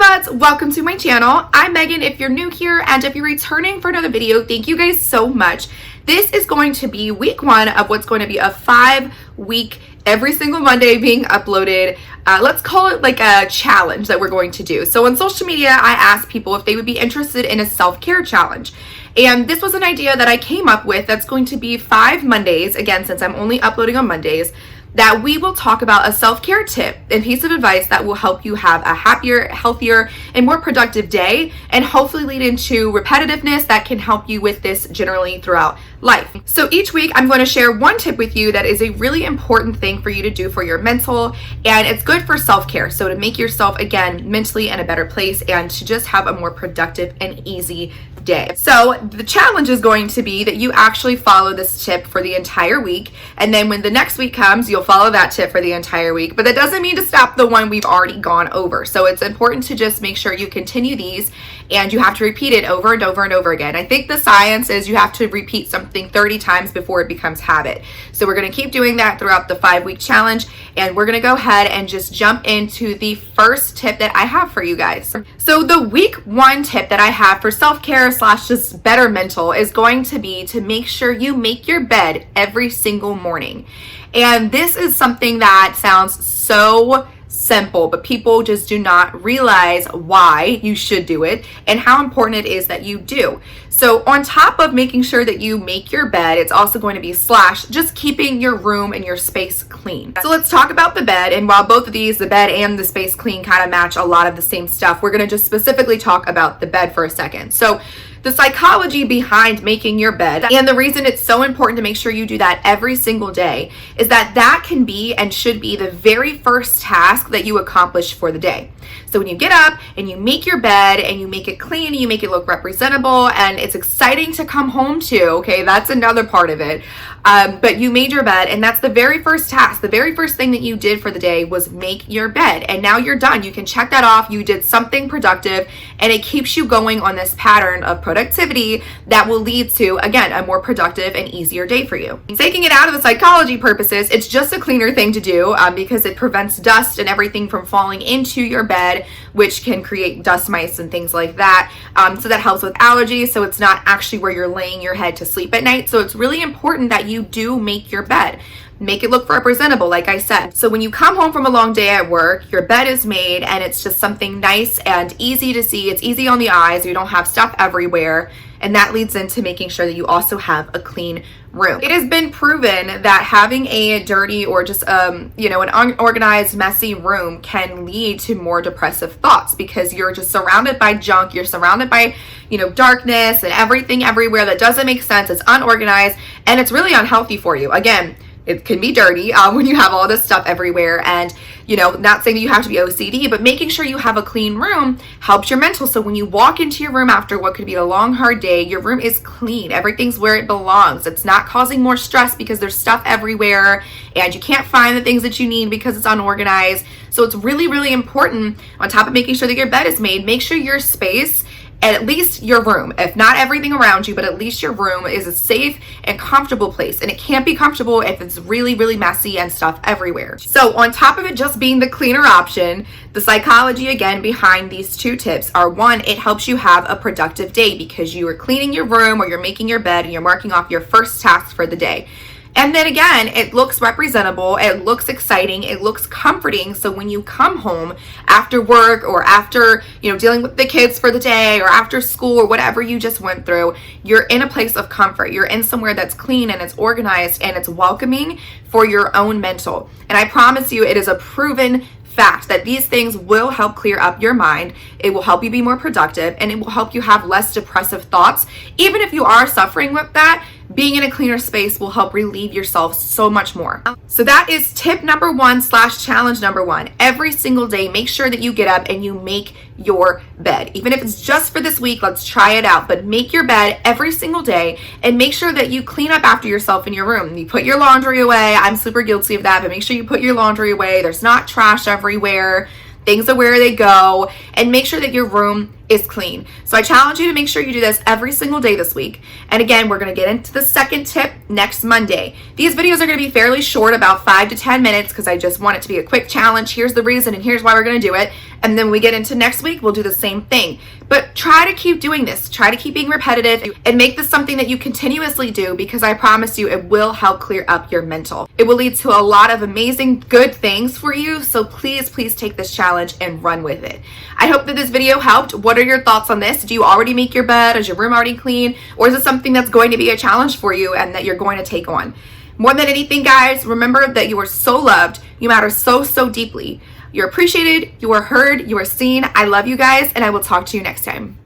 buds, welcome to my channel. I'm Megan if you're new here, and if you're returning for another video, thank you guys so much. This is going to be week 1 of what's going to be a 5-week, every single Monday being uploaded. Let's call it like a challenge that we're going to do. So on social media, I asked people if they would be interested in a self-care challenge. And this was an idea that I came up with that's going to be 5 Mondays, again, since I'm only uploading on Mondays, that we will talk about a self-care tip and piece of advice that will help you have a happier, healthier, and more productive day, and hopefully lead into repetitiveness that can help you with this generally throughout life. So each week I'm going to share one tip with you that is a really important thing for you to do for your mental, and it's good for self-care. So to make yourself, again, mentally in a better place and to just have a more productive and easy day. So the challenge is going to be that you actually follow this tip for the entire week, and then when the next week comes, you'll follow that tip for the entire week. But that doesn't mean to stop the one we've already gone over. So it's important to just make sure you continue these, and you have to repeat it over and over and over again. I think the science is you have to repeat something 30 times before it becomes habit. So we're going to keep doing that throughout the 5-week challenge, and we're going to go ahead and just jump into the first tip that I have for you guys. So the week 1 tip that I have for self-care / just better mental is going to be to make sure you make your bed every single morning. And this is something that sounds so simple, but people just do not realize why you should do it and how important it is that you do. So on top of making sure that you make your bed, it's also going to be / just keeping your room and your space clean. So let's talk about the bed. And while both of these, the bed and the space clean, kind of match a lot of the same stuff, we're going to just specifically talk about the bed for a second. So the psychology behind making your bed, and the reason it's so important to make sure you do that every single day, is that that can be and should be the very first task that you accomplish for the day. So when you get up and you make your bed and you make it clean, you make it look representable, and it's exciting to come home to, okay, that's another part of it. But you made your bed, and that's the very first task. The very first thing that you did for the day was make your bed, and now you're done. You can check that off. You did something productive, and it keeps you going on this pattern of productivity that will lead to, again, a more productive and easier day for you. Taking it out of the psychology purposes, it's just a cleaner thing to do because it prevents dust and everything from falling into your bed, which can create dust mites and things like that. So that helps with allergies. So it's not actually where you're laying your head to sleep at night. So it's really important that you do make your bed. Make it look representable, like I said. So when you come home from a long day at work, your bed is made and it's just something nice and easy to see. It's easy on the eyes. You don't have stuff everywhere. And that leads into making sure that you also have a clean room. It has been proven that having a dirty or just an unorganized, messy room can lead to more depressive thoughts because you're just surrounded by junk. You're surrounded by, darkness and everything everywhere that doesn't make sense. It's unorganized and it's really unhealthy for you. Again, it can be dirty when you have all this stuff everywhere, and not saying that you have to be OCD, but making sure you have a clean room helps your mental. So when you walk into your room after what could be a long, hard day, your room is clean. Everything's where it belongs. It's not causing more stress because there's stuff everywhere and you can't find the things that you need because it's unorganized. So it's really, really important, on top of making sure that your bed is made, make sure your space, at least your room, if not everything around you, but at least your room is a safe and comfortable place. And it can't be comfortable if it's really, really messy and stuff everywhere. So on top of it just being the cleaner option, the psychology again behind these 2 tips are: 1, it helps you have a productive day because you are cleaning your room or you're making your bed and you're marking off your first task for the day. And then again, it looks representable, it looks exciting, it looks comforting. So when you come home after work or after, dealing with the kids for the day or after school or whatever you just went through, you're in a place of comfort. You're in somewhere that's clean and it's organized and it's welcoming for your own mental. And I promise you, it is a proven fact that these things will help clear up your mind. It will help you be more productive, and it will help you have less depressive thoughts. Even if you are suffering with that, being in a cleaner space will help relieve yourself so much more. So that is tip number 1 / challenge number 1. Every single day, make sure that you get up and you make your bed. Even if it's just for this week, let's try it out. But make your bed every single day and make sure that you clean up after yourself in your room. You put your laundry away. I'm super guilty of that, but make sure you put your laundry away. There's not trash everywhere. Things are where they go, and make sure that your room is clean. So I challenge you to make sure you do this every single day this week. And again, we're going to get into the second tip next Monday. These videos are going to be fairly short, about 5 to 10 minutes, because I just want it to be a quick challenge. Here's the reason and here's why we're going to do it. And then when we get into next week, we'll do the same thing. But try to keep doing this. Try to keep being repetitive and make this something that you continuously do, because I promise you it will help clear up your mental. It will lead to a lot of amazing good things for you. So please, please take this challenge and run with it. I hope that this video helped. What are your thoughts on this? Do you already make your bed? Is your room already clean? Or is it something that's going to be a challenge for you and that you're going to take on? More than anything, guys, remember that you are so loved. You matter so, so deeply. You're appreciated, you are heard, you are seen. I love you guys, and I will talk to you next time.